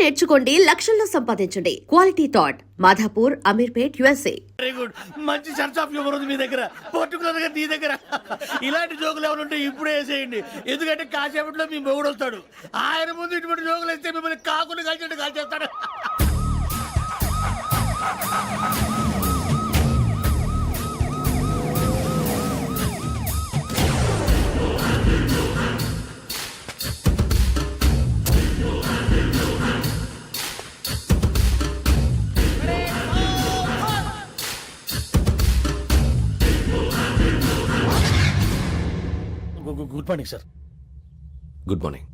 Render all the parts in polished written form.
నేర్చుకోండి, లక్షల్లో సంపాదించండి. Quality thought Madhapur, Ameerpet, USA. Very good. మంచి సెన్స్ ఆఫ్ హ్యూమర్ ఉంది మీ దగ్గర, పర్టికులర్ గా నీ దగ్గర. ఇలాంటి జోకులు ఏమైనా ఉంటే ఇప్పుడే వేసేయండి, ఎందుకంటే కాసేపట్లో మీ మొగుడు వస్తాడు. ఆయన ముందు ఇటువంటి జోకులు వేస్తే మిమ్మల్ని కాకుండా కాల్చేట్టు కాల్చేస్తాడు. Good morning sir. Good morning.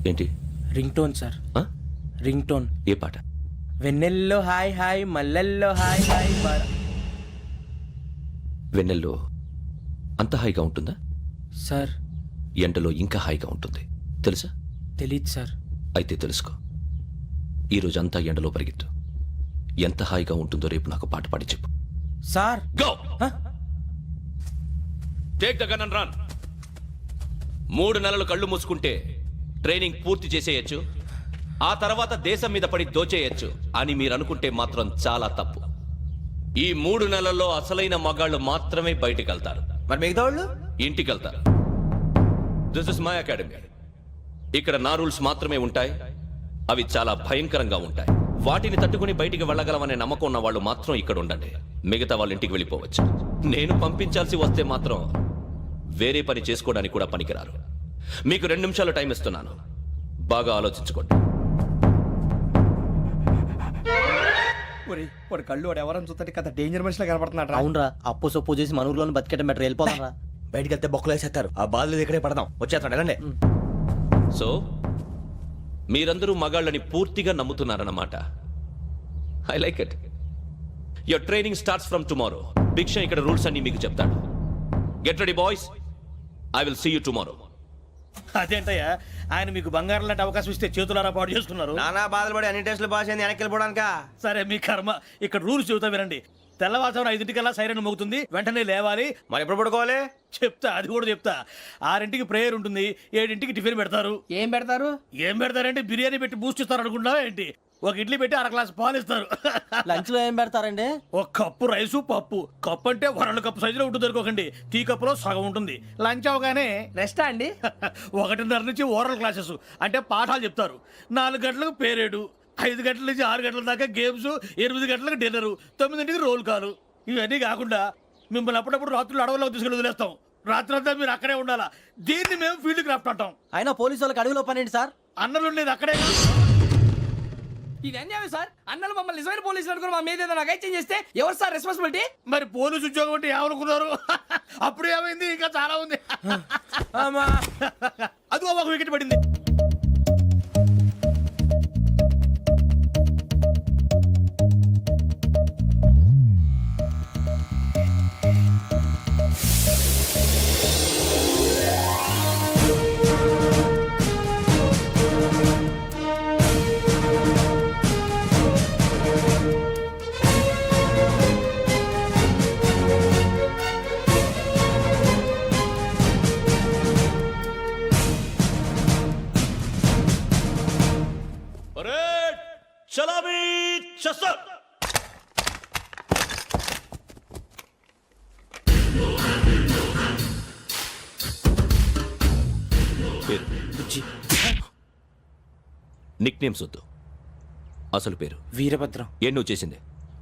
ఏంటి? Ring tone sir. Ring tone. ఏ పాట? వెన్నెల్లో హాయ్ హాయ్, మల్లెల్లో హాయ్ హాయ్. వెన్నెల్లో అంత హాయిగా ఉంటుందా? సార్ ఎండలో ఇంకా హాయిగా ఉంటుంది తెలుసా? తెలీదు సార్. అయితే తెలుసుకో. ఈరోజు అంతా ఎండలో పరిగెత్తు. ఎంత హాయిగా ఉంటుందో రేపు నాకు పాట పాడి చెప్పు. Sir go. Take the gun and run. 3 నెలలు కళ్ళు మూసుకుంటే ట్రైనింగ్ పూర్తి చేసేయచ్చు, ఆ తర్వాత దేశం మీద పడి దోచేయచ్చు అని మీరు అనుకుంటే మాత్రం చాలా తప్పు. ఈ 3 నెలల్లో అసలైన మగాళ్ళు మాత్రమే బయటికి వెళ్తారు. మరి మిగతా వాళ్ళు ఇంటికి వెళ్తారు. This is my academy. ఇక్కడ నా రూల్స్ మాత్రమే ఉంటాయి. అవి చాలా భయంకరంగా ఉంటాయి. వాటిని తట్టుకుని బయటికి వెళ్ళగలమనే నమ్మకం ఉన్న వాళ్ళు మాత్రం ఇక్కడ ఉండండి. మిగతా వాళ్ళు ఇంటికి వెళ్ళిపోవచ్చు. నేను పంపించాల్సి వస్తే మాత్రం వేరే పని చేసుకోవడానికి కూడా పనికిరారు. మీకు 2 నిమిషాలు టైం ఇస్తున్నాను, బాగా ఆలోచించుకోండి. వాడు కళ్ళు వాడు ఎవరని చూస్తే కదా డేంజర్ మనిషిలో కనపడుతున్నాడు. అవునరా, అప్పు సొప్పు చేసి మన ఊర్లో బతికేయడం బెటర్. వెళ్ళిపోతారా? బయటికి వెళ్తే బొక్కలు వేసేస్తారు. ఆ బాధలు ఇక్కడే పడదాం. వచ్చేస్తాడు ఎలాండి. సో మీరందరూ మగాళ్ళని పూర్తిగా నమ్ముతున్నారన్నమాట. I like it. Your training starts from tomorrow. Bhiksha ఇక్కడ రూల్స్ అన్ని మీకు చెప్తాడు. Get ready boys, I will see you tomorrow. అదేంటయ్యా, ఆయన మీకు బంగారం లాంటి అవకాశం ఇస్తే చేతులారా పాటు చేసుకున్నారు. నానా బాధలు పడి అన్ని టెస్టులు పాస్ అయింది, వెనక్కి వెళ్ళిపోవడానికా? సరే మీ కర్మ. ఇక్కడ రూల్స్ చెబుతా వినండి. తెల్లవారుజామున 5 సైరన్ మోగుతుంది, వెంటనే లేవాలి. మరి ఎప్పుడు పడుకోవాలి? చెప్తా, అది కూడా చెప్తా. 6 ప్రేయర్ ఉంటుంది, 7 టిఫిన్ పెడతారు. ఏం పెడతారు? ఏం పెడతారంటే బిర్యానీ పెట్టి బూస్ట్ ఇస్తారు అనుకుంటున్నావా ఏంటి? ఒక ఇడ్లీ పెట్టి 1 గ్లాస్ పాలు ఇస్తారు. లంచ్ లో ఏం పెడతారండి? ఒక కప్పు రైసు, పప్పు. కప్పు అంటే 1 కప్పు సైజులో ఉంటుంది అనుకోకండి. టీ కప్పులో సగం ఉంటుంది. లంచ్ అవగానే రెస్టా అండి? 1:30 నుంచి ఓరల్ క్లాసెస్ అంటే పాఠాలు చెప్తారు. 4 గంటలకు పేరేడు, 5 గంటల నుంచి 6 గంటల దాకా గేమ్స్, 8 గంటలకు డిన్నర్, 9 రోల్ కాలు. ఇవన్నీ కాకుండా మిమ్మల్ని అప్పుడప్పుడు రాత్రులు అడవుల్లో తీసుకెళ్ళి వదిలేస్తాం. రాత్రంతా మీరు అక్కడే ఉండాలా. దీన్ని మేము ఫీల్డ్ క్రాఫ్ట్ అంటాం. అయినా పోలీసు వాళ్ళకి అడవిలో పని ఏంటి సార్? అన్నలు ఉండేది అక్కడే. ఇది అన్యాయం సార్. అన్నలు మమ్మల్ని నిజమైన పోలీసులు అనుకుని మా మీద ఏదైనా అగైత్యం చేస్తే ఎవరు సార్ రెస్పాన్సిబిలిటీ? మరి పోలీసు ఉద్యోగం అంటే ఏమనుకున్నారు? అప్పుడు ఏమైంది? ఇంకా చాలా ఉంది. అదిగో ఒక వికెట్ పడింది. చలాబీ చసర్. నిక్ నేమ్స్ వద్దు, అసలు పేరు. వీరభద్రం. ఏం నువ్వు చేసింది?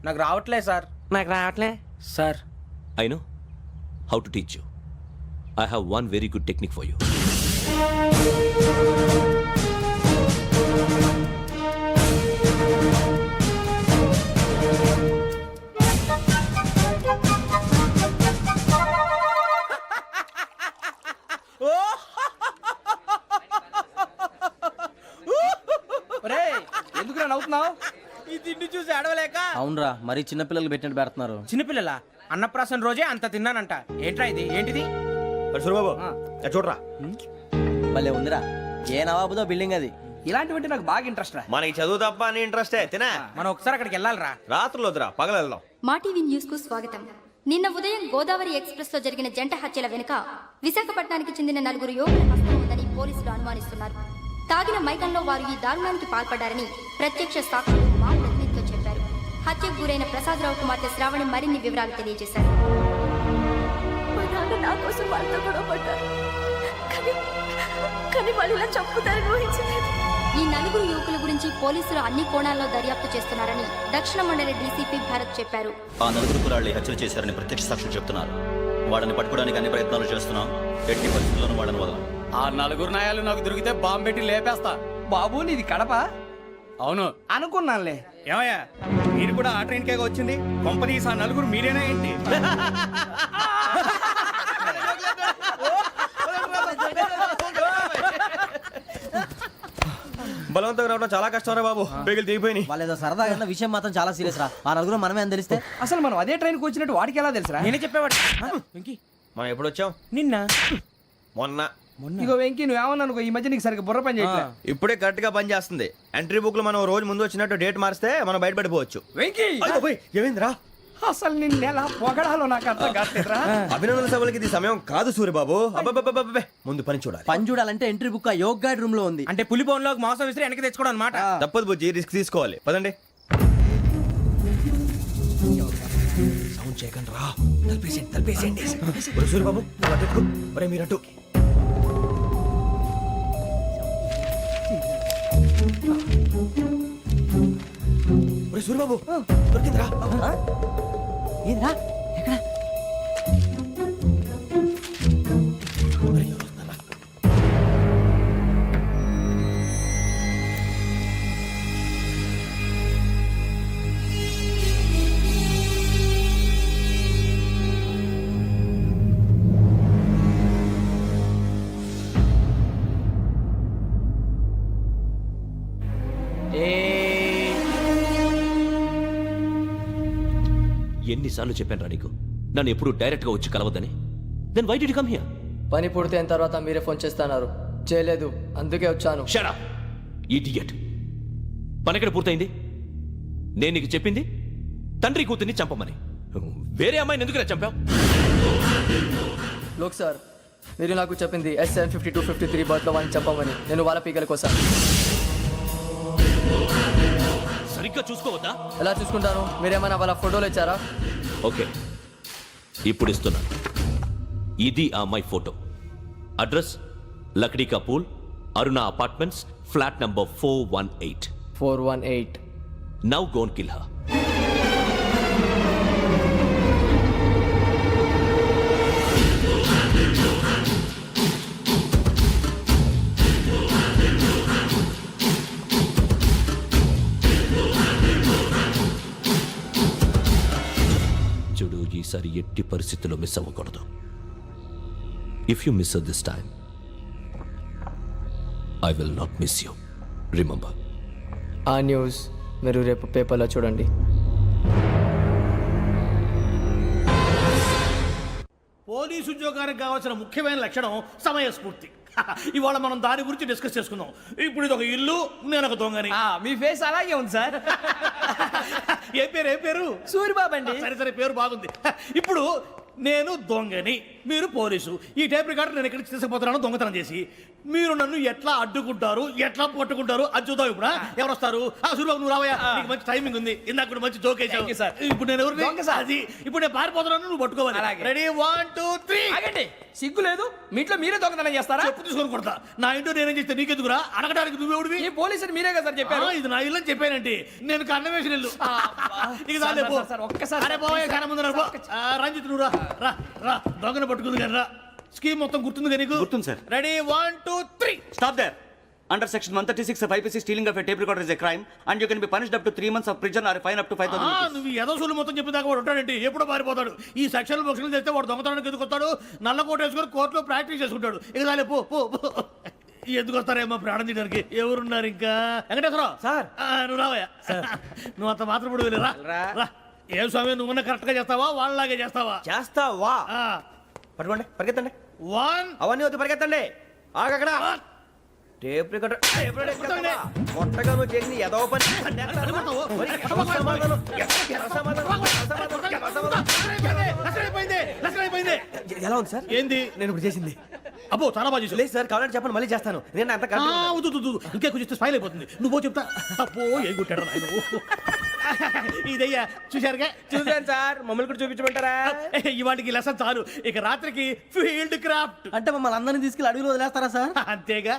నాకు రావట్లే సార్. నాకు రావట్లే sir. I know how to teach you. I have one very good technique for you. ఎందుకు నవ్వుతున్నావు? అవునరా, మరీ చిన్నపిల్లలు పెట్టినట్టు పెడుతున్నారు. చిన్నపిల్లల అన్నప్రాసన రోజే అంత తిన్నానంట. ఏంట్రా ఇది? ఏంటిది? సూరిబాబు చూడరా, భలే ఉందిరా. ఏ నవాబుదో బిల్డింగ్ అది. ఇలాంటివంటే నాకు బాగా ఇంట్రెస్ట్ రా. మనకి చదువు తప్ప అని ఇంట్రెస్టే తినా. మనం ఒకసారి అక్కడికి వెళ్ళాలిరా. రాత్రులు వద్దురా, పగలు వెళ్దాం. మా టీవీ న్యూస్ కు స్వాగతం. నిన్న ఉదయం గోదావరి ఎక్స్ప్రెస్ లో జరిగిన జంట హత్యల వెనుక విశాఖపట్నానికి చెందిన 4 యువకుల హస్తం ఉందని పోలీసులు అనుమానిస్తున్నారు. తాగిన మైకంలో వారు ఈ దారుణానికి పాల్పడ్డారని ప్రత్యక్ష సాక్షులు మా ప్రతినిధితో చెప్పారు. హత్యకు గురైన ప్రసాదరావు కుమార్తె శ్రావణి మరిన్ని వివరాలు తెలియజేశారు. నా కోసం వాళ్ళతో గొడవ పడ్డారు, కానీ వాళ్ళు ఇలా చంపుతారని ఊహించలేదు. ఈ 4 యువకుల గురించి పోలీసులు అన్ని కోణాల్లో దర్యాప్తు చేస్తున్నారని దక్షిణ మండలి డీసీపీ భరత్ చెప్పారు. ఆ 4 కురాళ్ళు హత్యలు చేశారని ప్రత్యక్ష సాక్షులు చెప్తున్నారు. వాళ్ళని పట్టుకోవడానికి అన్ని ప్రయత్నాలు చేస్తున్నాం. ఎట్టి పరిస్థితుల్లోనూ వాళ్ళని వదలం. ఆ 4 నాయాలు నాకు దొరికితే బాంబు పెట్టి లేపేస్తా. బాబు నీది కడప? అవును అనుకున్నానులే. ఏమయ్యా, మీరు కూడా ఆ ట్రైన్ కేగా వచ్చింది? కొంపదీసి ఆ 4 మీరేనా ఏంటి? బలవంతంగా రావడం చాలా కష్టం రా బాబు, బేగులు దిగిపోయినాయి. వాళ్ళు ఏదో సరదాగా అన్న విషయం మాత్రం చాలా సీరియస్ రా. ఆ 4 మనమే అని తెలిస్తే అసలు మనం అదే ట్రైన్కి వచ్చినట్టు వాడికి ఎలా తెలుసురా? నేనే చెప్పేవాడు. వెంకీ మనం ఎప్పుడు వచ్చాం? నిన్న మొన్న. ఇగో వెంకీ, నువ్వేమన్నా అనుకో, ఈ మధ్య నీకు సరిగ్గా బుర్ర పని చేయట్లే. ఇప్పుడే కరెక్ట్ గా పని చేస్తుంది. ఎంట్రీ బుక్ లో మనం రోజు ముందు వచ్చినట్టు డేట్ మారిస్తే మనం బయటపడిపోవచ్చు. వెంకీ, ఏమైందిరా? అసలు నిన్న ఎలా పొగడాలో నాకు అర్థం కాట్లేదురా. అభినందన సభలకి ఇది సమయం కాదు సూర్యబాబు. అబ్బబ్బబ్బబ్బబ్బే, ముందు పని చూడాలి. పని చూడాలంటే ఎంట్రీ బుక్ ఆ యోగ్ గైడ్ రూమ్ లో ఉంది. అంటే పులి బోన్లోకి మాంసం విసిరి వెనక్కి తెచ్చుకోవడం అనమాట. తప్పదు బుజ్జి, రిస్క్ తీసుకోవాలి. పదండి. సౌండ్ చేయకండి రా. ఒరే సూర్యబాబు, అలా పెట్టుకో. ఒరే మీరట్టు. ఒరే సూర్యబాబు, దొరికిందిరా. ఏంద్రా ఎక్కడ? ఎన్నిసార్లు చెప్పాను నీకు నన్ను ఎప్పుడు డైరెక్ట్ గా వచ్చి కలవద్దని? Then why did you come here? పని పూర్తయిన తర్వాత మీరే ఫోన్ చేస్తున్నారు. చేయలేదు, అందుకే వచ్చాను. Shut up idiot. పని ఎక్కడ పూర్తయింది? నేను నీకు చెప్పింది తండ్రి కూతుర్ని చంపమని. వేరే అమ్మాయిని ఎందుకు చంపావు? లోక్ సార్, మీరు నాకు చెప్పింది SM 5253 బర్త్లో వాళ్ళని చంపమని. నేను వాళ్ళ పీకల కోసం. సరిగ్గా చూసుకోవద్దా? ఎలా చూసుకుంటాను? మీరేమైనా వాళ్ళ ఫోటోలు ఇచ్చారా? ఓకే, ఇప్పుడు ఇస్తున్నాను. ఇది ఆ అమ్మాయి ఫోటో. అడ్రస్ లక్డీ కా pool, Aruna apartments, flat number 418. 418. Now go and kill her. చూడు, ఈసారి ఎట్టి పరిస్థితుల్లో మిస్ అవ్వకూడదు. If you miss this time I will not miss you. Remember. ఆ న్యూస్ మీరు రేపు పేపర్లో చూడండి. పోలీసు ఉద్యోగానికి కావాల్సిన ముఖ్యమైన లక్షణం సమయస్ఫూర్తి. ఇవాళ మనం దాని గురించి డిస్కస్ చేసుకుందాం. ఇప్పుడు ఇది ఒక ఇల్లు, నేను ఒక దొంగని. మీ ఫేస్ అలాగే ఉంది సార్. ఏ పేరు? సూరిబాబు అండి. సరే, పేరు బాగుంది. ఇప్పుడు నేను దొంగని, మీరు పోలీసు. ఈ టైప్ రికార్డు నేను ఎక్కడికి తీసుకుపోతున్నాను దొంగతనం చేసి. మీరు నన్ను ఎట్లా అడ్డుకుంటారు, ఎట్లా పట్టుకుంటారు అది చూద్దాం. ఇప్పుడు ఎవరు వస్తారు? సూరిబాబు, నువ్వు రావయ్యా, నీకు మంచి టైమింగ్ ఉంది. ఇందాక కూడా మంచి జోక్ వేసావు సార్. ఇప్పుడు నేను ఎవరు? అది ఇప్పుడు నేను పారిపోతున్నాను, నువ్వు పట్టుకోవాలి. రెడీ? 1 2 3. ఆగండి, సిగ్గు లేదు? మీ ఇంట్లో మీరే దొంగతనం చేస్తారా? చెప్పు తీసుకొని కొడతా. నా ఇంట్లో నేనేం చేస్తే నీకెందుకురా? అడగడానికి నువ్వెవడివి? ఈ పోలీసులు మీరే కదా సార్ చెప్పారు. ఇది నా ఇల్లు అని చెప్పానండి. నేను కన్న వేసిన ఇల్లు. ఇక చాలే పో. అరే పోయే కన్న ముందు రంజిత్, నువ్వు రా. దొంగను పట్టుకుంది కానీ రా. స్కీమ్ మొత్తం గుర్తుంది కానీ నీకు? గుర్తుంది sir. Ready? 1 2 3. Stop there. Under section 136 of IPC, stealing of a tape recorder is a crime and you can be punished up to 3 months of prison or a fine up to 5,000 rupees. నువ్వు ఎదసూలు మొత్తం చెప్పిన దాకా వాడు ఉంటాడండి. ఎప్పుడో పారిపోతాడు. ఈ section బొక్షన్లు చేస్తే వాడు దొంగతనానికి ఎందుకు వస్తాడు? నల్ల కోట వేసుకొని కోర్టులో ప్రాక్టీస్ చేసుకుంటాడు. ఇక చాలే పో. ఎందుకు వస్తారేమో ప్రాణం తీయడానికి. ఎవరున్నారు ఇంకా? వెంకటేశ్వరరావు సార్. నువ్వు రావయ్యా. నువ్వు అంత మాత్రం ఇప్పుడు వెళ్ళి రా. ఏం స్వామి నువ్వున్న కరెక్ట్ గా చేస్తావా వాళ్ళలాగే చేస్తావా చేస్తావా పట్టుకోండి పరిగెత్తండి 1 అవన్నీ వద్దు పరిగెత్తండి ఆగక్కడ టేప్ రికార్డర్ కొత్తగా నువ్వు చేసిన ఏదో పని ఎలా ఉంది సార్ ఏంది నేను ఇప్పుడు చేసింది అబ్బో చాలా బాగా చేసావు. లేదు సార్ కావాలంటే చెప్పండి మళ్ళీ చేస్తాను నేను అంత ఆ, వద్దు, వద్దు, వద్దు. ఇంకే కొంచెం స్మైల్ అయిపోతుంది నువ్వు చెప్తా అప్పో ఏ కొట్టాడు నాయన ఇదయ్యా చూశారుగా చూసాను సార్ మమ్మల్ని కూడా చూపించమంటారా? ఇవాటికి లెసన్ చాలు ఇక రాత్రికి ఫీల్డ్ క్రాఫ్ట్ అంటే మమ్మల్ని అందరినీ తీసుకెళ్ళి అడుగులో వదిలేస్తారా సార్? అంతేగా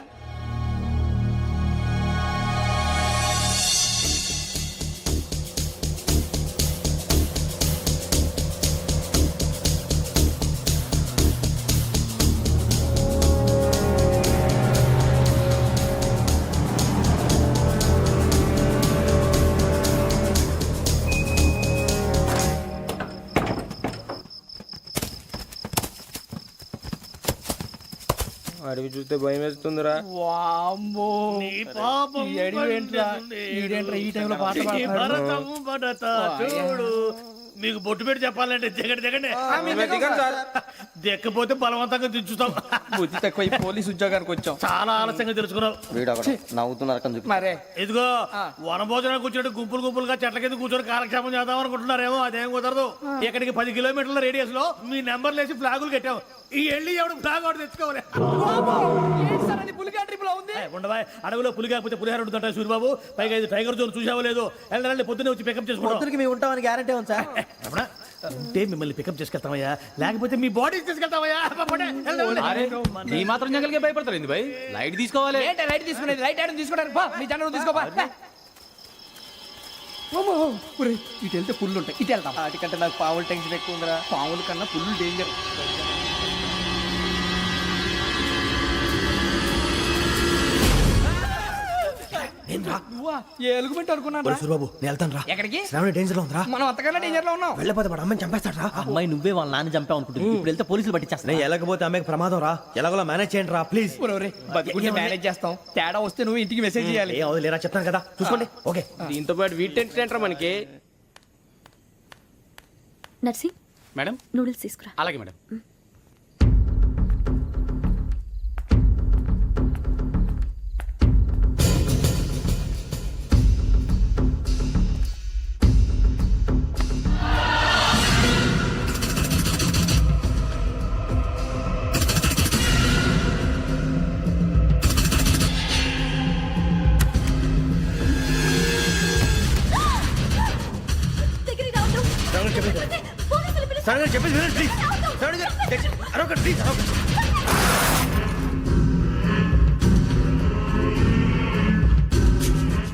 అడవి చూస్తే భయం వేస్తుందిరా. వామ్మో నీ పాపం ఈ అడవి ఏంట్రా? ఈడేంట్రా ఈ టైంలో పాట ఈ పాడుతున్నాడు? భరతం భరత చూడు మీకు బొట్టు పెట్టి చెప్పాలంటే దిగండి దిగండి దిక్కపోతే బలవంతంగా దించుతాం బుద్ధి తక్కువ ఈ పోలీస్ ఉద్యోగానికి వచ్చాం. చాలా ఆలస్యంగా తెలుసుకున్నావు నవ్వుతున్నారు మరే ఇదిగో వనభోజనానికి కూర్చొని గుంపులు గుంపులుగా చెట్ల కింద కూర్చొని కాలక్షేపం చేద్దాం అనుకుంటున్నారేమో అదేం కుదరదు ఇక్కడికి 10 కిలోమీటర్ల రేడియస్ లో మీ నెంబర్లు వేసి ఫ్లాగులు కట్టాం ఈ వెళ్ళి ఎవడు ఫ్లాగ్ ఒకటి తెచ్చుకోవాలి పులిగా ట్రిప్ లో ఉంది. ఉండవా అడవిలో పులి కాకపోతే పులిహార ఉంటుంటా సూరిబాబు పైగా ఇది టైగర్ జోన్ చూసావో లేదో వెళ్ళండి పొద్దున్నే వచ్చి పికప్ చేసుకుంటాం మేము ఉంటామని గ్యారంటీ ఉంది సార్. అంటే మిమ్మల్ని పికప్ చేసుకెళ్తామయ్యా లేకపోతే మీ బాడీ తీసుకెళ్తామయ్యా ఈ మాత్రం జంగల్కే భయపడతారు భయ్ లైట్ తీసుకోవాలి. ఏంటి లైట్ తీసుకునేది? లైట్ ఆడని తీసుకోవడానికి బా మీ జనం తీసుకోపా. ఇటు వెళ్తే పుల్లు ఉంటాయి ఇటు వెళ్తాం. వాటికంటే నాకు పావులు టెన్షన్ ఎక్కువ ఉందిరా. పాముల కన్నా పుల్లు డేంజర్. ఏ ఎలుగుబెట్టి అనుకున్నాను రా. సూరిబాబు నేను వెళ్తాను రా ఎక్కడికి? శ్రావణి డేంజర్ లో ఉందిరా మనం అంతకన్నా డేంజర్ లో ఉన్నాం. వెళ్ళపోతే వాడు అమ్మని చంపేస్తాడు రా అమ్మాయి నువ్వే వాళ్ళ నాన్న చంపావు అనుకుంటుంది. ఇప్పుడు వెళ్తే పోలీసులు పట్టించేస్తా. నేను వెళ్ళకపోతే అమ్మకి ప్రమాదం రా ఎలాగోలా మేనేజ్ చేయండి రా ప్లీజ్ ఒరేయ్, బతుకుంటే మేనేజ్ చేస్తాం. తేడా వస్తే నువ్వు ఇంటికి మెసేజ్ చేయాలి. ఏ అవదు లేరా చెప్తాను కదా చూసుకోండి ఓకే దీంతో పాటు వీటి టెన్షన్ ఏంట్రా మనకి? నర్సి మేడం నూడిల్స్ తీసుకురా. అలాగే మేడం. దగ్గరికి రావద్దు. పోలీసులు పిలుస్తారు. సడన్ గా చెప్పేసి వినండి ప్లీజ్ సడన్ గా అరొకటి ప్లీజ్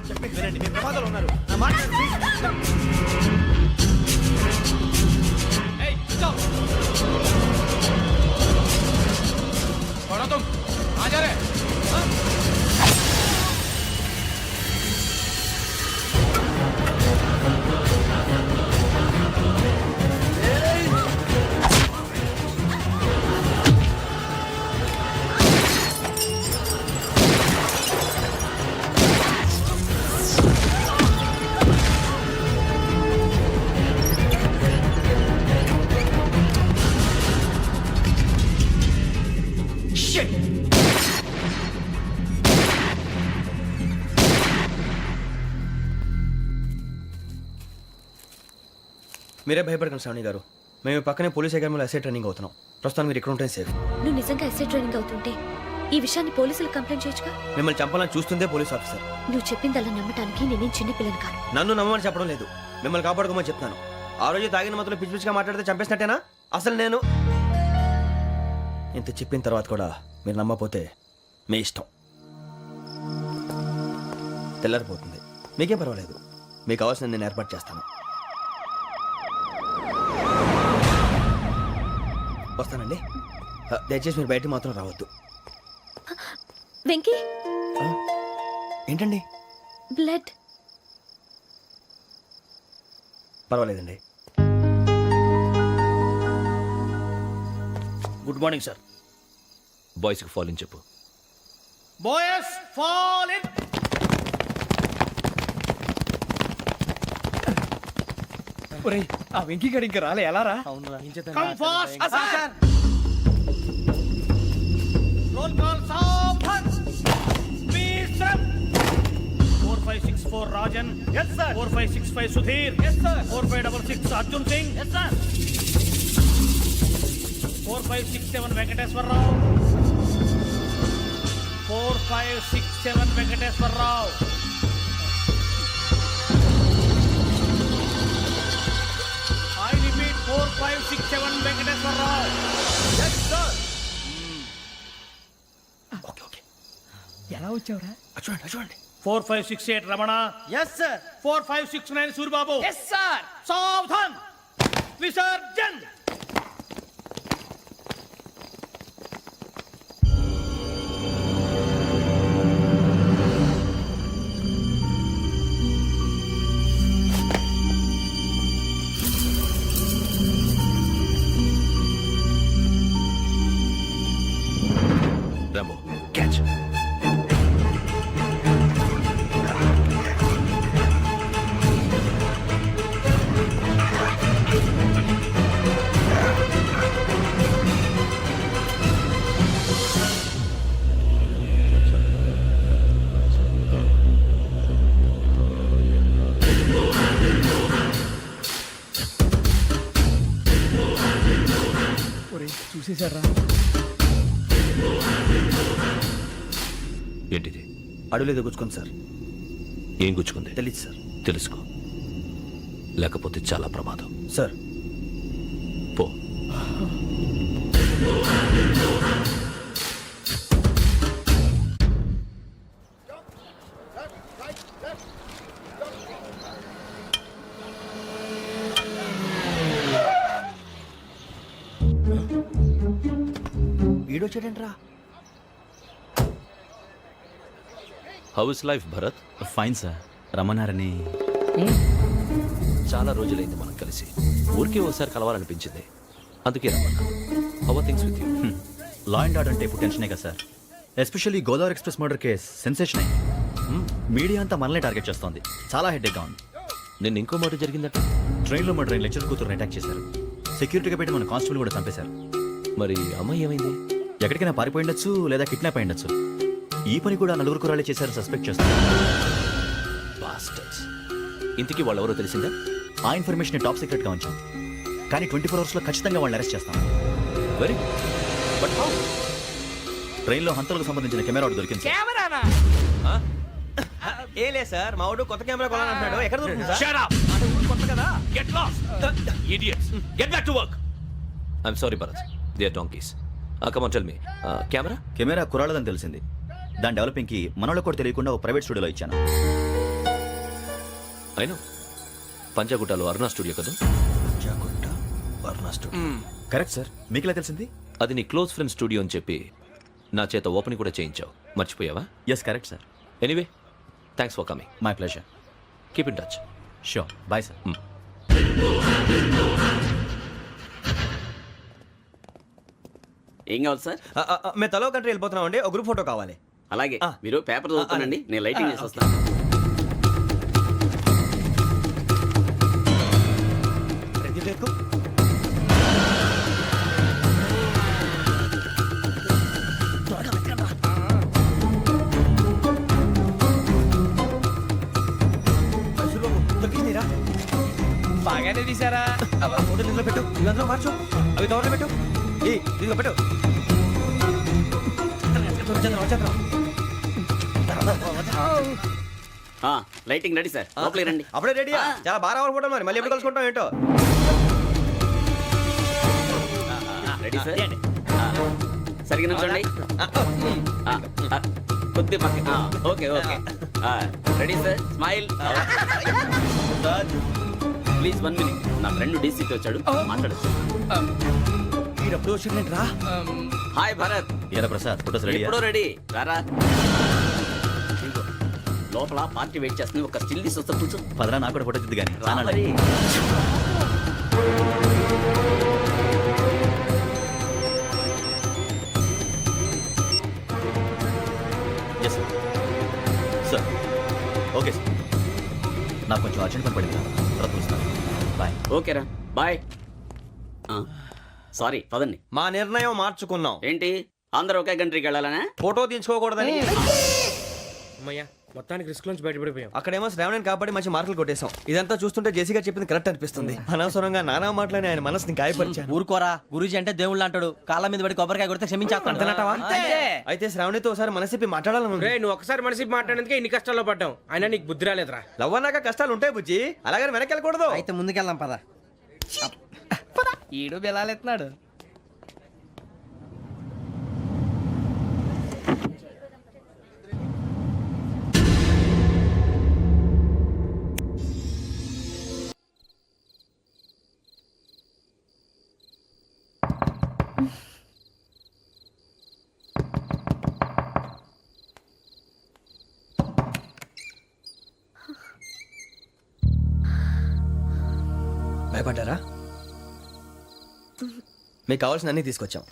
చెప్పేసి వినండి మీరు ప్రమాదాలు ఉన్నారు నా మాట వినండి, please. మీరే భయపడకండి శ్రావణి గారు మేము పక్కనే పోలీస్ అకాడమీలో ఎస్ఐ ట్రైనింగ్ అవుతున్నాం ప్రస్తుతం మీరు ఇక్కడ ఉంటే సేఫ్ నువ్వు నిజంగా ఎస్ఐ ట్రైనింగ్ అవుతుంటే ఈ విషయాన్ని పోలీసులకు కంప్లైంట్ చేయొచ్చుగా. మిమ్మల్ని చంపాలని చూస్తుందే పోలీస్ ఆఫీసర్ నువ్వు చెప్పిందల్లా నమ్మటానికి నేనేం చిన్నపిల్లని కాను. నన్ను నమ్మమని చెప్పడం లేదు మిమ్మల్ని కాపాడుకోమని చెప్తాను ఆ రోజు తాగిన మొత్తంలో పిచ్చి పిచ్చిగా మాట్లాడితే చంపేసినట్టేనా అసలు నేను ఇంత చెప్పిన తర్వాత కూడా మీరు నమ్మపోతే మీ ఇష్టం తెల్లారిపోతుంది మీకేం పర్వాలేదు మీకు కావాల్సిన నేను ఏర్పాటు చేస్తాను వస్తానండి దయచేసి మీరు బయట మాత్రం రావద్దు వెంకీ ఏంటండి బ్లడ్. పర్వాలేదండి గుడ్ మార్నింగ్ సార్ బాయ్స్కి ఫాల్ ఇన్ చెప్పు. బాయ్స్ ఫాల్ ఇన్ ఒరేయ్ ఆ వెంకీ గడి ఇంకా రాలే ఎలా రా come fast sir roll call సావధాన్ విశ్రమ్ 4564 Rajan yes sir 4565 Sudheer yes sir 4566 Arjun Singh yes sir 4567 Venkateswararao 4567 Venkateswararao I repeat 4567 Venkateswararao yes sir ఎలా వచ్చావురా చూడండి 4568 Ramana yes sir 4569 Suribabu yes sir సావధాన్ విసర్జన్ రాంబో క్యాచ్ ఒరేయ్ చూసేశారా ఏంటిది అడవిలో గుచ్చుకోండి సార్. ఏం గుచ్చుకుంది తెలీదు సార్. తెలుసుకో లేకపోతే చాలా ప్రమాదం సార్ పో వీడొచ్చాడంట్రా. How is life Bharat fine sir. రమ్మన్నారని. చాలా రోజులైంది మనం కలిసి ఊరికే ఒకసారి కలవాలనిపించింది అందుకే రమ్మన్నా how are things with you law and order అంటే ఇప్పుడు టెన్షనే కదా sir. Especially Godavari express murder case sensation అయింది. మీడియా అంతా మనల్ని టార్గెట్ చేస్తోంది. చాలా హెడ్ఏక్గా ఉంది. నిన్న ఇంకో మాట జరిగిందట ట్రైన్లో మా ట్రైన్ లెక్చర్ కూతురుని అటాక్ చేశారు. సెక్యూరిటీగా పెట్టి మన కానిస్టేబుల్ కూడా చంపేశారు. మరి అమ్మాయి ఏమైంది ఎక్కడికైనా పారిపోయి ఉండొచ్చు లేదా కిడ్నాప్ అయి ఉండొచ్చు. ఈ పని కూడా నలుగురు కురాలే చేశారు సస్పెక్ట్ చేస్తారు. బాస్టర్స్ ఇంతకీ వాళ్ళెవరో తెలిసిందా ఆ ఇన్ఫర్మేషన్ టాప్ సీక్రెట్గా ఉంచాం. కానీ 24 అవర్స్లో ఖచ్చితంగా వాళ్ళని అరెస్ట్ చేస్తాం. వెరీ బట్ హౌ ట్రైన్లో హంతలకు సంబంధించిన కెమెరా ఒకటి దొరికింది సార్. కెమెరానా ఏ లే సార్, మా వాడు కొత్త కెమెరా కొనాలంటున్నాడు. ఎక్కడ దొరుకుతుంది సార్? Shut up! అంటే ఊరు కొత్త కదా. Get lost! Idiots! Get back to work! I'm sorry, Bharat. They are donkeys. Come on, tell me. Camera? Camera కురాలదని తెలిసింది. దాని డెవలపింగ్కి మనలో కూడా తెలియకుండా ఒక ప్రైవేట్ స్టూడియోలో ఇచ్చాను. I know. పంజాగుట్టలో అరుణా స్టూడియో కదా కరెక్ట్ సార్. మీకు ఎలా తెలిసింది? అది నీ క్లోజ్ ఫ్రెండ్ స్టూడియో అని చెప్పి నా చేత ఓపెన్ కూడా చేయించావు మర్చిపోయావా yes correct sir. Anyway thanks for coming my pleasure. Keep in touch sure. Bye sir. ఏం కావాలి సార్? మేము తలో కంట్రీ వెళ్ళిపోతున్నాం అండి. ఒక గ్రూప్ ఫోటో కావాలి. అలాగే మీరు పేపర్ చదువుతానండి, నేను లైటింగ్ చేసి వస్తాను. బాగానే తీసారా? ఫోటో ఇందులో పెట్టు, ఇదంతా మార్చు, అవి కవర్లో పెట్టు. ఇదిగో పెట్టు. లైటింగ్ రెడీ సార్, లోపలికి రండి. అప్పుడే రెడీ? చాలా బాగా రావాలి ఫోటో. మరి మళ్ళీ ఎప్పుడు కలుసుకుంటాం ఏంటో. Ready sir. సరిగ్గా నుంచోండి. కొద్ది పక్క. Okay okay. Ready sir. Smile. Please 1 minute. నా ఫ్రెండ్ డీసీకి వచ్చాడు, మాట్లాడచ్చు. వీడప్పుడు వచ్చిందంటరా. హాయ్ భరత్. ఏరా ప్రసాద్, ఫోటోస్ రెడీ? ఎప్పుడో రెడీ. రారా. లోపల పార్టీ వెయిట్ చేస్తుంది, ఒక స్టిల్ తీసి వస్తా, కూర్చో. పదరా, నాకు కూడా ఫోటో తిద్దు కానీ. రా మరి. Yes sir. Sir okay sir. నాకు కొంచెం అర్జెంట్ పని పడింది, తర్వాత చూస్తాను. బాయ్. ఓకేరా బాయ్. సారీ పదండి. మా నిర్ణయం మార్చుకున్నాం. ఏంటి అందరూ ఒకే కంట్రీకి వెళ్ళాలనే? ఫోటో తీసుకోకూడదని. అమ్మయ్యా మొత్తానికి రిస్క్ నుంచి బయటపడిపోయాం. అక్కడేమో శ్రావణిని కాబట్టి మంచి మార్కులు కొట్టేశాం. ఇదంతా చూస్తుంటే జేసీగా చెప్పింది కరెక్ట్ అనిపిస్తుంది. అనవసరంగా నానా మాటలని ఆయన మనసుని గాయపరిచాను. ఊరుకోరా, గురూజీ అంటే దేవుళ్ళు అంటాడు. కాళ్ళ మీద పడి కొబ్బరికాయ కొడితే క్షమించేస్తానంటావా? అయితే శ్రావణితో ఒకసారి మనసిప్పి మాట్లాడాలను. రే నువ్వు ఒకసారి మనిషి మాట్లాడేందుకే ఇన్ని కష్టాల్లో పడ్డాం. అయినా నీకు బుద్ధి రాలేదురా. లవ్ అన్నాక కష్టాలు ఉంటాయి బుజ్జి, అలాగని వెనక్కి వెళ్ళకూడదు. అయితే ముందుకెళ్దాం పద. ఈడు బెలాలెత్తున్నాడు. భయపడ్డారా? మీకు కావాల్సిన అన్ని తీసుకొచ్చాం.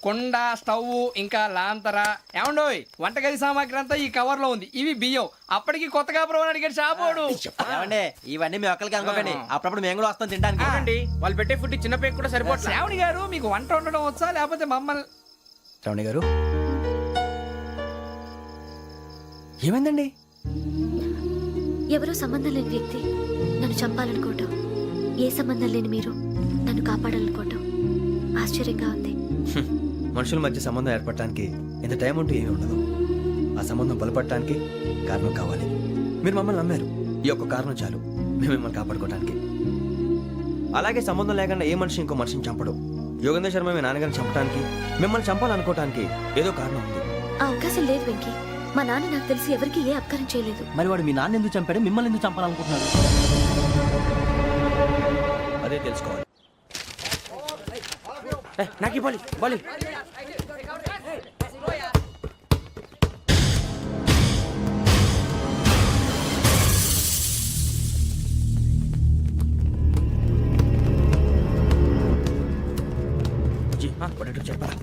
కుండ, స్టవ్, ఇంకా లాంతర. ఏమండోయ్, వంటగది సామాగ్రి అంతా ఈ కవర్ లో ఉంది. ఇవి బియ్యం. అప్పటికి కొత్తగా బ్రో అడిగాడు షాపోడు. ఏమండి ఇవన్నీ మీ ఒక్కరికి అనుకోకండి, అప్పుడప్పుడు మేము కూడా వస్తాం తినడానికి. వాళ్ళు పెట్టే ఫుడ్ చిన్న పేరు కూడా సరిపోతుంది. శ్రావణి గారు మీకు వంట వండడం వచ్చా, లేకపోతే మమ్మల్ని? శ్రావణి గారు ఏమైందండి? ఎవరో సంబంధం లేని వ్యక్తి నన్ను చంపాలనుకోవటం, ఏ సంబంధం లేని మీరు నన్ను కాపాడాలనుకోవటం ఆశ్చర్యంగా ఉంది. మనుషుల మధ్య సంబంధం ఏర్పడటానికి ఇంత టైం ఉంటూ ఏమీ ఉండదు. ఆ సంబంధం బలపడటానికి కారణం కావాలి. మీరు మమ్మల్ని నమ్మారు, ఈ ఒక్క కారణం చాలు మేము మిమ్మల్ని కాపాడుకోవడానికి. అలాగే సంబంధం లేకుండా ఏ మనిషి ఇంకో మనిషిని చంపడు. యోగేంద్ర శర్మ మీ నాన్నగారిని చంపడానికి, మిమ్మల్ని చంపాలనుకోవటానికి ఏదో కారణం ఉంది. ఆ అవకాశం లేదు వెంకీ. మా నాన్న నాకు తెలిసి ఎవరికి ఏ అపకారం చేయలేదు. మరి వాడు మీ నాన్న ఎందుకు చంపాడు, మిమ్మల్ని ఎందుకు చంపాలనుకుంటున్నాడు? అదే తెలుసుకోవాలి. నాకు ఇవ్వాలి బాలి. చెప్పరా?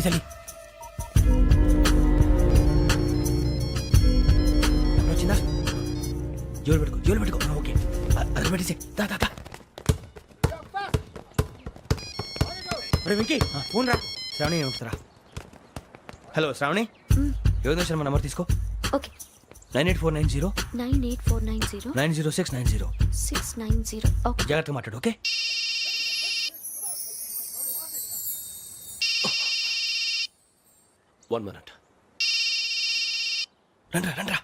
చలి వచ్చిందా? జోలు పెట్టుకో. ఓకే, అది పెట్టేసి వెంకీ ఫోన్ రా. శ్రావణి ఏమిస్తారా? హలో శ్రావణి, యోగేంద్ర శర్మ నంబర్ తీసుకో. ఓకే. 98490 98490 90690. 690. ఓకే. జాగ్రత్తగా మాట్లాడు. ఓకే. One minute. రండ్రా.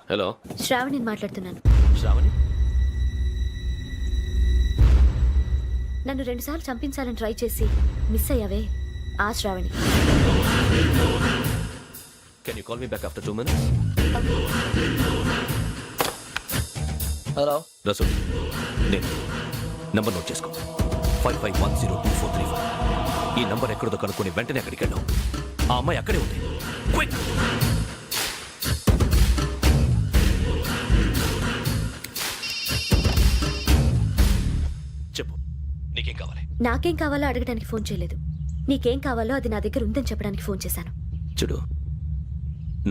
హలో, శ్రావణిని మాట్లాడుతున్నాను. శ్రావణి. నన్ను 2 సార్లు చంపించాలని ట్రై చేసి మిస్ అయ్యావే, ఆ Shravani. Can you call me back after 2 minutes? Hello Rasool, నేను నంబర్ నోట్ చేసుకో. 55102435. ఈ నంబర్ ఎక్కడో కనుక్కొని వెంటనే అక్కడికి వెళ్ళాం. ఆ అమ్మాయి అక్కడే ఉంది. క్విక్. చెప్పు, నీకేం కావాలి? నాకేం కావాలో అడగడానికి ఫోన్ చేయలేదు. నీకేం కావాలో అది నా దగ్గర ఉందని చెప్పడానికి ఫోన్ చేశాను. చూడు,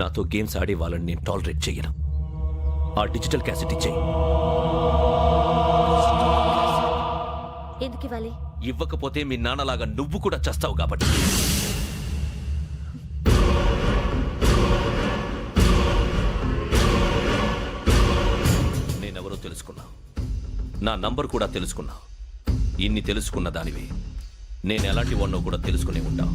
నాతో గేమ్స్ ఆడే వాళ్ళని నేను టాలరేట్ చెయ్యను. ఆ డిజిటల్ క్యాసెట్ ఇచ్చేయి. ఎందుకు ఇవ్వాలి? ఇవ్వకపోతే మీ నాన్నలాగా నువ్వు కూడా చస్తావు కాబట్టి. నేనెవరో తెలుసుకున్నా, నా నంబర్ కూడా తెలుసుకున్నా. ఇన్ని తెలుసుకున్న దానివి నేను ఎలాంటి వాడినో కూడా తెలుసుకునే ఉంటావు.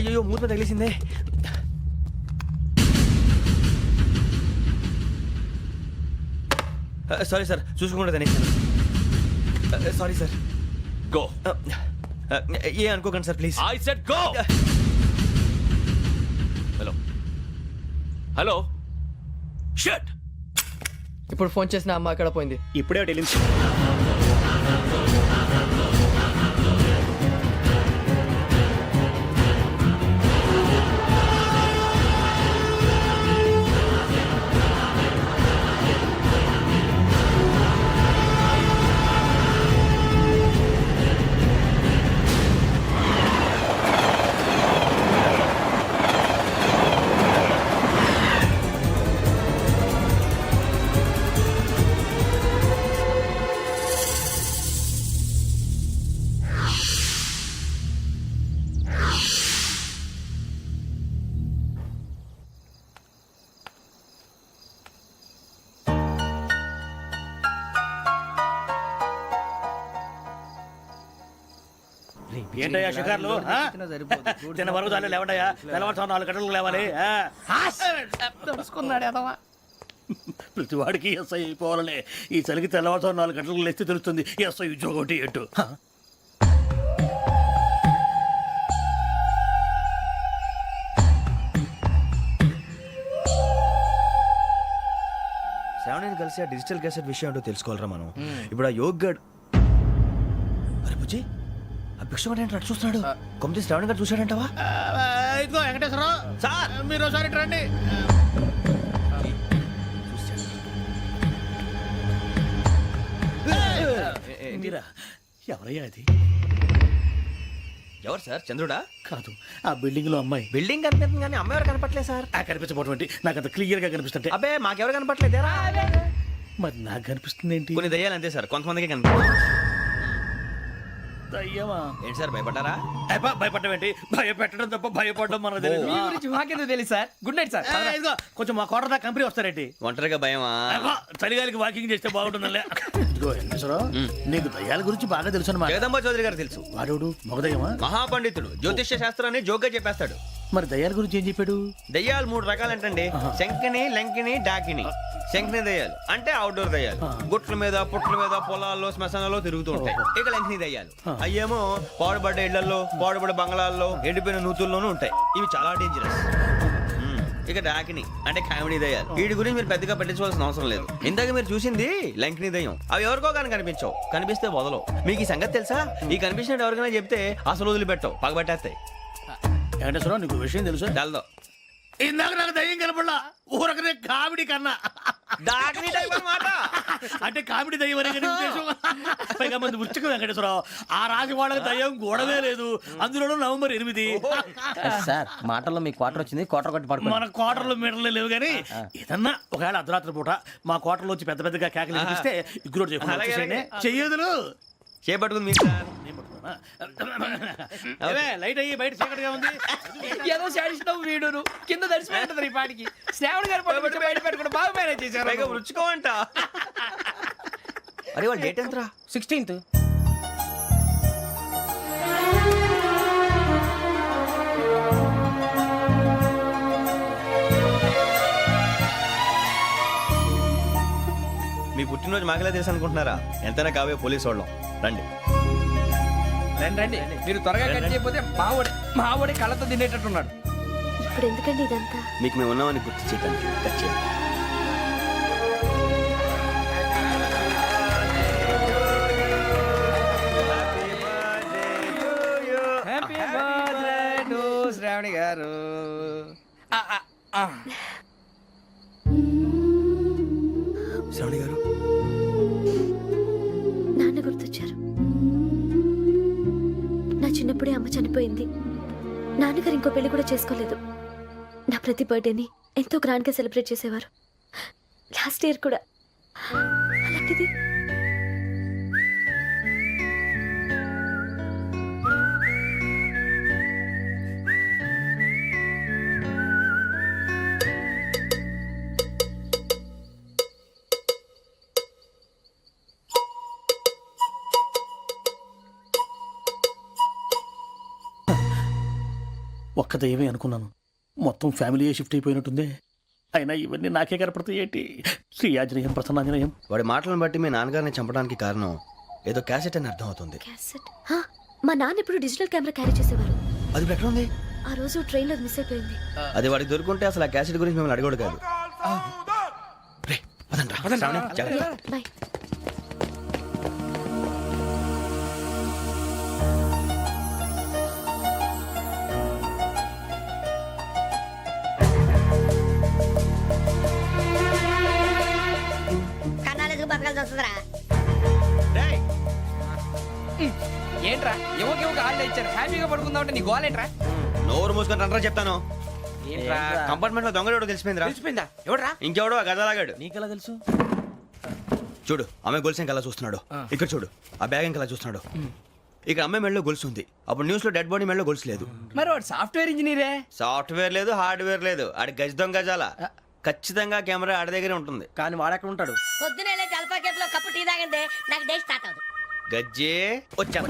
అయ్యో మూత తగిలేసిందే. సారీ సార్, చూసుకోకుండా తినేసాను. Sorry sir. గో. ఏ అనుకోకండి sir please. I said go. Hello hello shut. ఇప్పుడు ఫోన్ చేసిన అమ్మ అక్కడ పోయింది. ఇప్పుడే వెళ్ళింది. ఏంటయ్యా షికార్లు? తిన్న వరకు దాన్ని లేవండయ్యా. తెల్లవారుతో 4 గంటలకు లేవాలి. తెలుసుకున్నాడు ఎదవా. ప్రతి వాడికి ఎస్ఐ అయిపోవాలనే ఈ చలికి తెల్లవారుతో 4 గంటలకు లేస్తే తెలుస్తుంది ఎస్ఐ ఉద్యోగం ఒకటి ఎట్టు. శ్రావణిని కలిసి ఆ డిజిటల్ క్యాసెట్ విషయం ఏంటో తెలుసుకోవాలరా మనం. ఇప్పుడు ఆ యోగ్ గడ్. అరే బుజ్జి, ఆ భిక్షం అంటే అటు చూస్తున్నాడు. కొమ్మతి శ్రావణి గారు చూశాడంటావా? ఇదిగో వెంకటేశ్వరరావు సార్, మీరు ఒకసారి ఇటు రండి. మీరా? ఎవరయ్యా అది? ఎవరు సార్? చంద్రుడా? కాదు, ఆ బిల్డింగ్ లో అమ్మాయి. బిల్డింగ్ కనిపిస్తుంది కానీ అమ్మ ఎవరు కనపట్లేదు సార్. కనిపించబోటువంటి నాకు అంత క్లియర్ గా కనిపిస్తుంటే. అబ్బే మాకెవరు కనపట్లేదేరా. మరి నాకు కనిపిస్తుంది ఏంటి? కొన్ని దయ్యాలు అంతే సార్, కొంతమందికి కనిపిస్తుంది. దయ్యమా? ఏంటి సార్ భయపడ్డారా? భయపడడం ఏంటి? భయపెట్టడం తప్ప భయపడడం మనకు తెలియదు. మీ గురించి మాకేందో తెలుసు సార్. Good night sir. ఇదిగో కొంచెం మా కోట దాకా కంపెనీ వస్తారేంటి? ఒంటరిగా భయమా? చలిగాలికి వాకింగ్ చేస్తే బాగుంటుందిలే. ఇదిగో వెంకటేశ్వరరావు, నీకు దయ్యాల గురించి బాగా తెలుసు అన్నమాట. జగదంబ చౌదరి గారు తెలుసు. వాడు మగదయ్యమా? మహాపండితుడు, జ్యోతిష్య శాస్త్రాన్ని జోగ్గా చెప్పేస్తాడు. మరి దయ్యాల గురించి ఏం చెప్పాడు? దయ్యాలు 3 రకాలంటండి. శంకిని, లంకిని, డాకిని. శంకిని దయ్యాలు అంటే అవుట్డోర్ దయ్యాలు, గుట్ల మీద పుట్ల మీద పొలాల్లో శ్మశానాల్లో తిరుగుతూ ఉంటాయి. ఇక లంకిని దయ్యాలు అయ్యేమో పాడుబడ్డ ఇళ్లలో, పాడుబడ్డ బంగ్లాల్లో, ఎండిపోయిన నూతుల్లోనూ ఉంటాయి. ఇవి చాలా డేంజరస్. ఇక డాకిని అంటే కామెడీ దయ్యాలు. వీటి గురించి మీరు పెద్దగా పట్టించుకోవాల్సిన అవసరం లేదు. ఇందాక మీరు చూసింది లంకిని దయ్యం. అవి ఎవరికో కానీ కనిపించవు, కనిపిస్తే వదలవు. మీకు ఈ సంగతి తెలుసా? ఈ కనిపించినట్టు ఎవరికైనా చెప్తే అసలు వదిలిపెట్టవు, పగబట్టేస్తాయి. వెంకటేశ్వరరావు, నీకు విషయం తెలుసు? డల్దో ఇందాక నాకు దయ్యం కనపడలా, ఊరకనే కామెడీ కన్నా. డాకిని టైప్ అన్నమాట. అంటే కామెడీ దయ్యం అనే కదా ఉద్దేశం. పైగా మంది ఉచ్చక వెంకటేశ్వరరావు, ఆ రాజు వాళ్ళకి దయ్యం గొడవే లేదు. అందులోనూ నవంబర్ 8. సార్ మాటల్లో మీ క్వార్టర్ వచ్చింది, క్వార్టర్ కొట్టి పడుకో. మన క్వార్టర్లో మీటర్లు లేవు కానీ ఏదన్నా ఒకవేళ అర్ధరాత్రి పూట మా క్వార్టర్లో వచ్చి పెద్ద పెద్దగా కేకలు వినిపిస్తే ఇగ్గురు చెయ్యదులు చేపట్టుకుంది మీకు సార్. లైట్ అయ్యి బయట చీకటిగా ఉంది. ఏదో శాడిస్తావు వీడును కింద దర్శనం ఈ పాటికి. శ్రావణ్ గారు పట్టుబట్టి బయట పెట్టుకుంటే బాగా మేనేజ్ చేశారు. రుచుకోమంట. అరే వాళ్ళు డేట్ ఎంతరా? 16th. మీ పుట్టినరోజు మాకలే తెలుసు అనుకుంటున్నారా? ఎంతైనా కావే పోలీసు వాళ్ళం. రండి రండి. మీరు త్వరగా కట్ చేయకపోతే మావడి కళ్ళతో తినేటట్టున్నాడు. ఇప్పుడు ఎందుకండి ఇదంతా? మీకు మేము ఉన్నామని గుర్తు చేయడానికి కట్ చేయండి. హ్యాపీ బర్త్డే టు శ్రావణి గారు. శ్రావణి గారు, నాన్న గుర్తొచ్చారు. నా చిన్నప్పుడే అమ్మ చనిపోయింది. నాన్నగారు ఇంకో పెళ్లి కూడా చేసుకోలేదు. నా ప్రతి బర్త్డేని ఎంతో గ్రాండ్గా సెలబ్రేట్ చేసేవారు. లాస్ట్ ఇయర్ కూడా. అలాంటిది ఒక్క దయ్యమే అనుకున్నాను, మొత్తం ఫ్యామిలీ షిఫ్ట్ అయిపోయినట్టుందే. అయినా ఇవన్నీ నాకే కనపడతాయి ఏంటి? శ్రీ ఆంజనేయం ప్రసన్నాంజనేయం. వాడి మాటలను బట్టి మీ నాన్నగారిని చంపడానికి కారణం ఏదో క్యాసెట్ అని అర్థం అవుతుంది. క్యాసెట్ మా నాన్న ఇప్పుడు డిజిటల్ కెమెరా క్యారీ చేసేవారు. అది ఇప్పుడు ఎక్కడ ఉంది? ఆ రోజు ట్రైన్లో మిస్ అయిపోయింది. అది వాడికి దొరుకుంటే అసలు ఆ క్యాసెట్ గురించి మిమ్మల్ని అడగడు కాదు. రే, పదండ్రా. శ్రావణి, జాగ్రత్త. బాయ్. కన్నాలకు బతకాల్సి వస్తుందిరా. ఏంట్రా ఎవరికి ఆళ్ళు ఇచ్చారు, హ్యాపీగా పడుకుందాం అంటే నీ గోలేంట్రా? నోరు మూసుకొని రండ్రా చెప్తాను. ఏంట్రా? కంపార్ట్మెంట్ లో దొంగడు తెలిసిపోయిందిరా. తెలిసిపోయిందా? ఎవడ్రా? ఇంకెవడో ఆ గదలాగాడు. నీకెలా తెలుసు? చూడు, ఆమె గొలుసు ఇంకలా చూస్తున్నాడు. ఇక్కడ చూడు, ఆ బ్యాగ్ ఇంకలా చూస్తున్నాడు. ఇక్కడ అమ్మాయి మెడలో గొలుసు ఉంది. అప్పుడు న్యూస్ లో డెడ్ బాడీ మెడలో గొలుసు లేదు. మరి వాడు సాఫ్ట్వేర్ ఇంజనీరే. సాఫ్ట్వేర్ లేదు, హార్డ్వేర్ లేదు. ఆడి గజ దొంగ గజాల. ఖచ్చితంగా కెమెరా ఆడి దగ్గరే ఉంటుంది. కానీ వాడెక్కడ ఉంటాడు? పొద్దునే లేచి అల్ఫా కేఫ్ లో కప్పు టీ తాగిందే నాకు డే స్టార్ట్ అవుతుంది. గజ్జే వచ్చా.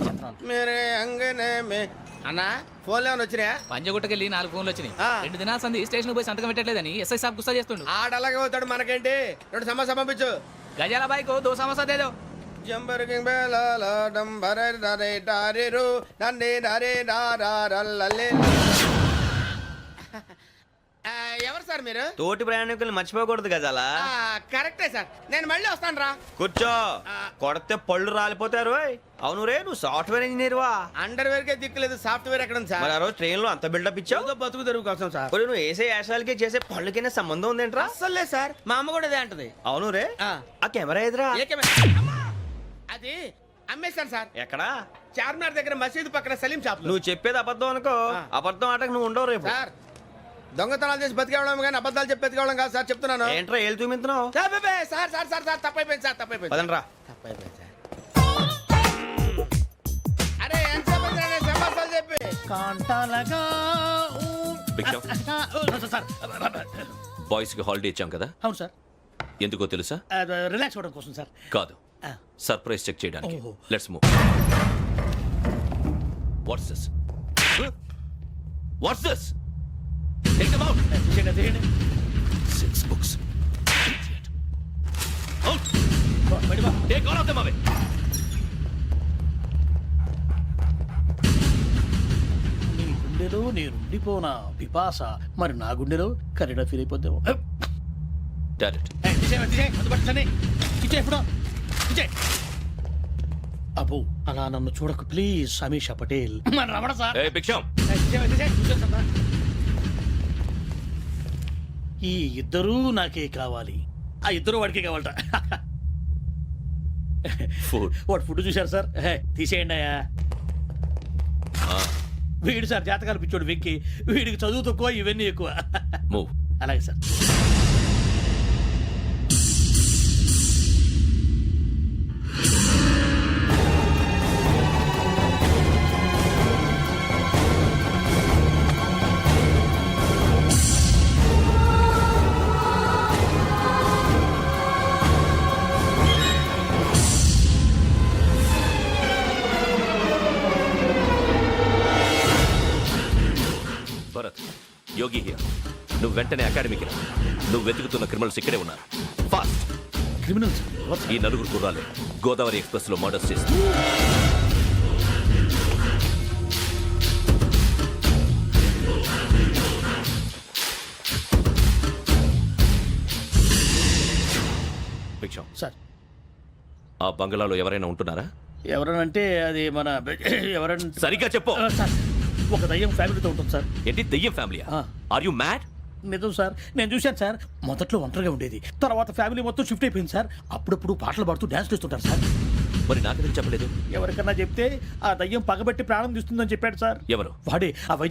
మేరే అంగనే మే. అన్నా ఫోన్లో ఏమైనా వచ్చినాయా? పంజగుట్టకెళ్ళి 4 ఫోన్లు వచ్చినాయి. 2 దినాల సంది స్టేషన్ పోయి సంతకం పెట్టలేదని ఎస్ఐ సాబ్ గుస్తా చేస్తుండు. ఆడలాగే పోతాడు, మనకేంటి? 2 సమస్య పంపించు. గజాల బైక్ 2 సమస్య దేదో. జంబరకింగ్ బేలాల డంబరే డరే డారిరు నన్నే డరే డారల్లలే. ఎవరు సార్ మీరు? తోటి ప్రయాణికులు మర్చిపోకూడదు గజాల. కరెక్టే సార్, నేను మళ్ళీ వస్తాను రా. కూర్చో, కొడితే పళ్ళు రాలిపోతారు. అవును రే, నువ్వు సాఫ్ట్వేర్ ఇంజనీర్ వా? అండర్వేర్ కే దిక్కులేదు, సాఫ్ట్వేర్ ఎక్కడ ఉంది సార్? మరి ఆ రోజు ట్రైన్ లో అంత బిల్డప్ ఇచ్చావు. బతుకు తెరుగు కోసం సార్. మరి నువ్వు వేసే యాశాలకి చేసే పళ్ళకైనా సంబంధం ఉందేంట్రా? అస్సలు లేదు సార్, మా అమ్మ కూడా అదే అంటది. అవును రే, ఆ కెమెరా ఎదురా? ఏ కెమెరా? అది అమ్మేశాను సార్. ఎక్కడా? చార్మినార్ దగ్గర మసీదు పక్కన సలీం షాప్. నువ్వు చెప్పేది అబద్ధం అనుకో. అబద్ధం ఆటకు నువ్వు ఉండవు రేపు. సార్ దొంగతనాలు చేసి బతికేవడం కానీ అబద్ధాలు చెప్పి బతికేవడం కాదు సార్, చెప్తున్నాను. ఏంట్రా ఏళ్ళు చూపించినావు? సార్ సార్ సార్ సార్ తప్పైపోయింది సార్, తప్పైపోయింది. పదండ్రా. తప్పైపోయింది సార్. అరే ఎంతసేపు అయిందిరా నేను సమాసాలు చెప్పి? కాంటాలగా సార్. బాయ్స్ కి హాలిడే ఇచ్చాం కదా, అవును సార్. ఎందుకో తెలుసా? రిలాక్స్ అవ్వడం కోసం సార్. కాదు, సర్ప్రైజ్ చెక్ చేయడానికి. ఓహో. Let's move. What's this? What's this? Take them out. తీయండి. 6 books. Out. Take all of them away. నీ గుండెలో నేనుండిపోనా పిపాస, మరి నా గుండెలో కరీడా ఫీల్ అయిపోద్దాము. Direct. అబ్బో అలా నన్ను చూడకు ప్లీజ్, సమీషా పటేల్. మన రమణ సార్. Hey, Biksham. ఈ ఇద్దరూ నాకే కావాలి, ఆ ఇద్దరు వాడికే కావాలట. Food. వాడు ఫుడ్ చూశారు సార్. తీసేయండి అయ్యా. వీడు సార్ జాతకాలు పిచ్చోడు వెక్కి, వీడికి చదువు తక్కువ ఇవన్నీ ఎక్కువ. Move. అలాగే సార్. Bharat, Yogi here. నువ్వు వెంటనే అకాడమీకి రా. నువ్వు వెతుకుతున్న క్రిమినల్స్ ఇక్కడే ఉన్నారు. ఫాస్ట్. క్రిమినల్స్ ఈ నలుగురు కుర్రాలే గోదావరి ఎక్స్ప్రెస్ లో మర్డర్స్ చేసి భిక్షం సార్. ఆ బంగ్లాలో ఎవరైనా ఉంటున్నారా? ఎవరనంటే అది మన ఎవరంటే సరిగ్గా చెప్పు. సార్, ఒక దయ్యం ఫ్యామిలీతో ఉంటుంది సార్. ఏంటి దెయ్యం ఫ్యామిలీ? Are you mad? నిజం సార్, నేను చూశాను సార్. మొదట్లో ఒంటరిగా ఉండేది, తర్వాత ఫ్యామిలీ మొత్తం షిఫ్ట్ అయిపోయింది సార్. అప్పుడప్పుడు పాటలు పాడుతూ డాన్స్ చేస్తుంటారు సార్. మరి నాకెందుకు చెప్పలేదు? ఎవరికన్నా చెప్తే ఆ దయ్యం పగబెట్టి ప్రాణం తీస్తుందని చెప్పాడు సార్. ఎవరు? వాడే, ఆ వైజాగ్